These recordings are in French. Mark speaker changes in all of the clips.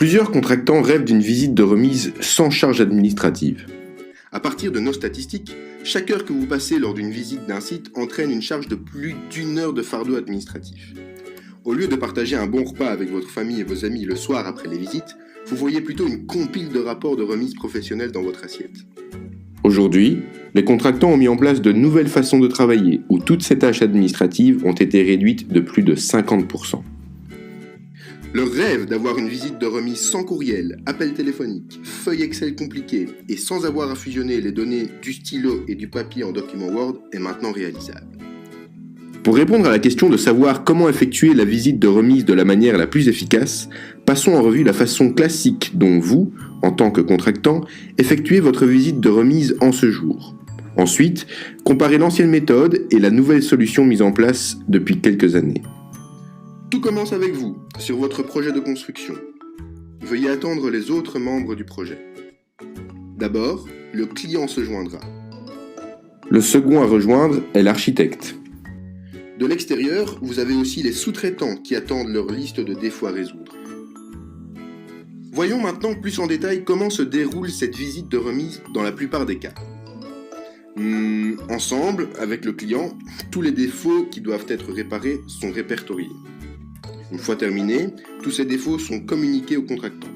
Speaker 1: Plusieurs contractants rêvent d'une visite de remise sans charge administrative. À partir de nos statistiques, chaque heure que vous passez lors d'une visite d'un site entraîne une charge de plus d'1 heure de fardeau administratif. Au lieu de partager un bon repas avec votre famille et vos amis le soir après les visites, vous voyez plutôt une compile de rapports de remise professionnelle dans votre assiette. Aujourd'hui, les contractants ont mis en place de nouvelles façons de travailler où toutes ces tâches administratives ont été réduites de plus de 50%. Leur rêve d'avoir une visite de remise sans courriel, appel téléphonique, feuille Excel compliquée et sans avoir à fusionner les données du stylo et du papier en document Word est maintenant réalisable. Pour répondre à la question de savoir comment effectuer la visite de remise de la manière la plus efficace, passons en revue la façon classique dont vous, en tant que contractant, effectuez votre visite de remise en ce jour. Ensuite, comparez l'ancienne méthode et la nouvelle solution mise en place depuis quelques années. Tout commence avec vous, sur votre projet de construction. Veuillez attendre les autres membres du projet. D'abord, le client se joindra. Le second à rejoindre est l'architecte. De l'extérieur, vous avez aussi les sous-traitants qui attendent leur liste de défauts à résoudre. Voyons maintenant plus en détail comment se déroule cette visite de remise dans la plupart des cas. Ensemble, avec le client, tous les défauts qui doivent être réparés sont répertoriés. Une fois terminés, tous ces défauts sont communiqués au contractant.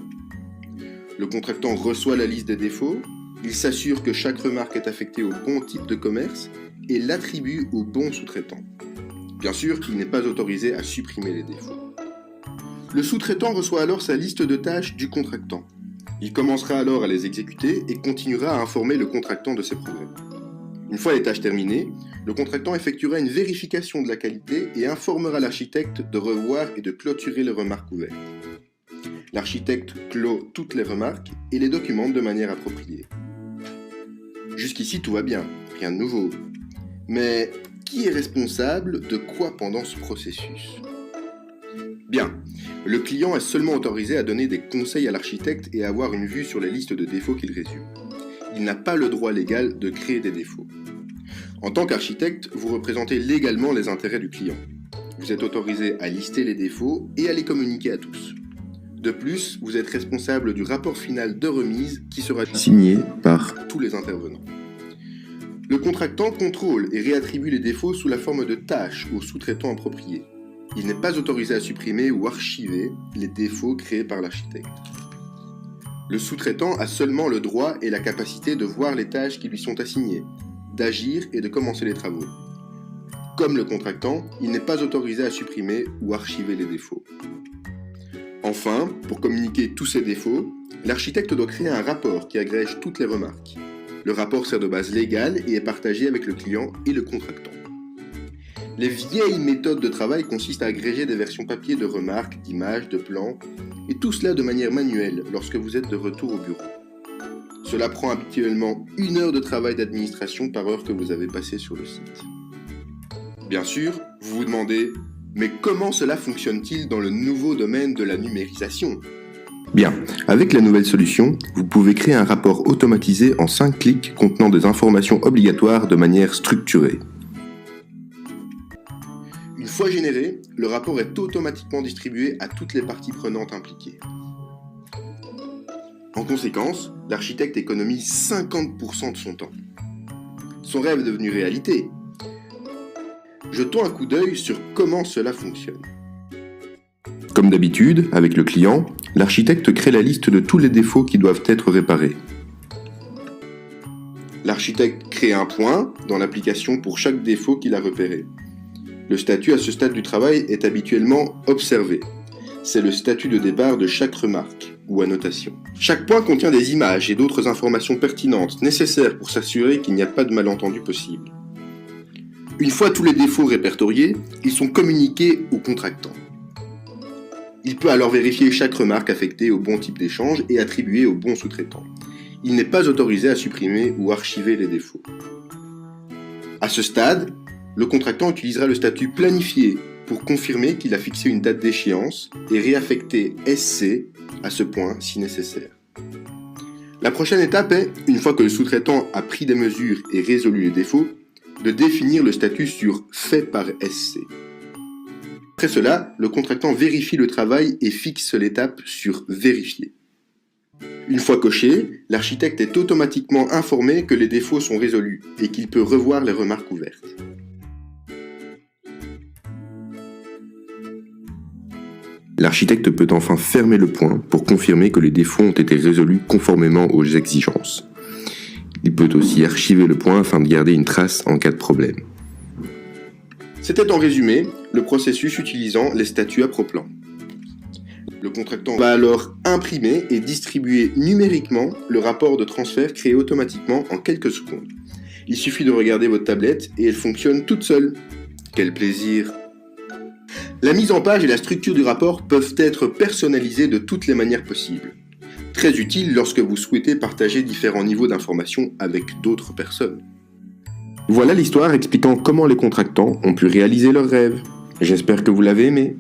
Speaker 1: Le contractant reçoit la liste des défauts, il s'assure que chaque remarque est affectée au bon type de commerce et l'attribue au bon sous-traitant. Bien sûr, il n'est pas autorisé à supprimer les défauts. Le sous-traitant reçoit alors sa liste de tâches du contractant. Il commencera alors à les exécuter et continuera à informer le contractant de ses progrès. Une fois les tâches terminées, le contractant effectuera une vérification de la qualité et informera l'architecte de revoir et de clôturer les remarques ouvertes. L'architecte clôt toutes les remarques et les documente de manière appropriée. Jusqu'ici, tout va bien, rien de nouveau. Mais qui est responsable de quoi pendant ce processus ? Bien, le client est seulement autorisé à donner des conseils à l'architecte et à avoir une vue sur les listes de défauts qu'il résume. Il n'a pas le droit légal de créer des défauts. En tant qu'architecte, vous représentez légalement les intérêts du client. Vous êtes autorisé à lister les défauts et à les communiquer à tous. De plus, vous êtes responsable du rapport final de remise qui sera signé par tous les intervenants. Le contractant contrôle et réattribue les défauts sous la forme de tâches aux sous-traitants appropriés. Il n'est pas autorisé à supprimer ou archiver les défauts créés par l'architecte. Le sous-traitant a seulement le droit et la capacité de voir les tâches qui lui sont assignées, d'agir et de commencer les travaux. Comme le contractant, il n'est pas autorisé à supprimer ou archiver les défauts. Enfin, pour communiquer tous ces défauts, l'architecte doit créer un rapport qui agrège toutes les remarques. Le rapport sert de base légale et est partagé avec le client et le contractant. Les vieilles méthodes de travail consistent à agréger des versions papier de remarques, d'images, de plans, et tout cela de manière manuelle lorsque vous êtes de retour au bureau. Cela prend habituellement 1 heure de travail d'administration par heure que vous avez passé sur le site. Bien sûr, vous vous demandez, mais comment cela fonctionne-t-il dans le nouveau domaine de la numérisation ? Bien, avec la nouvelle solution, vous pouvez créer un rapport automatisé en 5 clics contenant des informations obligatoires de manière structurée. Une fois généré, le rapport est automatiquement distribué à toutes les parties prenantes impliquées. En conséquence, l'architecte économise 50% de son temps. Son rêve est devenu réalité. Jetons un coup d'œil sur comment cela fonctionne. Comme d'habitude, avec le client, l'architecte crée la liste de tous les défauts qui doivent être réparés. L'architecte crée un point dans l'application pour chaque défaut qu'il a repéré. Le statut à ce stade du travail est habituellement observé. C'est le statut de départ de chaque remarque ou annotation. Chaque point contient des images et d'autres informations pertinentes nécessaires pour s'assurer qu'il n'y a pas de malentendu possible. Une fois tous les défauts répertoriés, ils sont communiqués au contractant. Il peut alors vérifier chaque remarque affectée au bon type d'échange et attribuée au bon sous-traitant. Il n'est pas autorisé à supprimer ou archiver les défauts. À ce stade, le contractant utilisera le statut planifié pour confirmer qu'il a fixé une date d'échéance et réaffecter SC à ce point si nécessaire. La prochaine étape est, une fois que le sous-traitant a pris des mesures et résolu les défauts, de définir le statut sur fait par SC. Après cela, le contractant vérifie le travail et fixe l'étape sur « Vérifier ». Une fois coché, l'architecte est automatiquement informé que les défauts sont résolus et qu'il peut revoir les remarques ouvertes. L'architecte peut enfin fermer le point pour confirmer que les défauts ont été résolus conformément aux exigences. Il peut aussi archiver le point afin de garder une trace en cas de problème. C'était en résumé le processus utilisant les statuts à proplan. Le contractant va alors imprimer et distribuer numériquement le rapport de transfert créé automatiquement en quelques secondes. Il suffit de regarder votre tablette et elle fonctionne toute seule. Quel plaisir! La mise en page et la structure du rapport peuvent être personnalisées de toutes les manières possibles. Très utile lorsque vous souhaitez partager différents niveaux d'information avec d'autres personnes. Voilà l'histoire expliquant comment les contractants ont pu réaliser leurs rêves. J'espère que vous l'avez aimé.